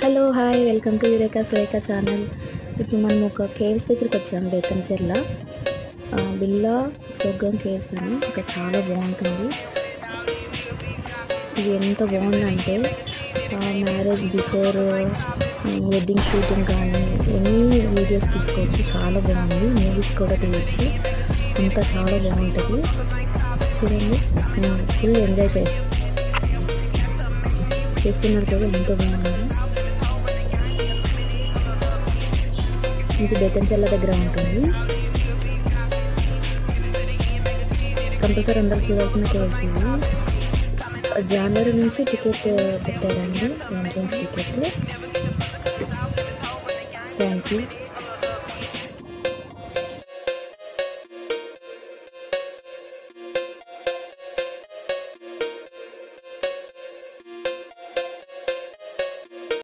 Hello hi welcome to Eureka Surekha channel. ఇప్పుడు మనం ఒక కేవ్స్ దగ్గరికి వచ్చాము బేతంచెర్ల. బిల్లా సొగ్గం కేవ్స్ అని ఇక్కడ చాలా బాగుంటుంది. ఇది ఎంత బాగుందంటే మ్యారేజ్ బిఫోర్ వెడ్డింగ్ షూటింగ్ కానీ ఎనీ వీడియోస్ తీసుకోవచ్చు. చాలా బాగుంది. మూవీస్ కూడా తీయచ్చు. అంతా చాలా బాగుంటుంది. చూడండి, ఫుల్ ఎంజాయ్ చేస్తున్నారు కదా, ఎంతో బాగుంది. ఇది బేతంచెర్ల దగ్గర ఉంటుంది. కంపల్సరీ అందరూ చూడాల్సిన కేవ్స్ ఇవి. జనవరి నుంచి టికెట్ పెట్టారండి, ఎంట్రన్స్ టికెట్. Thank you.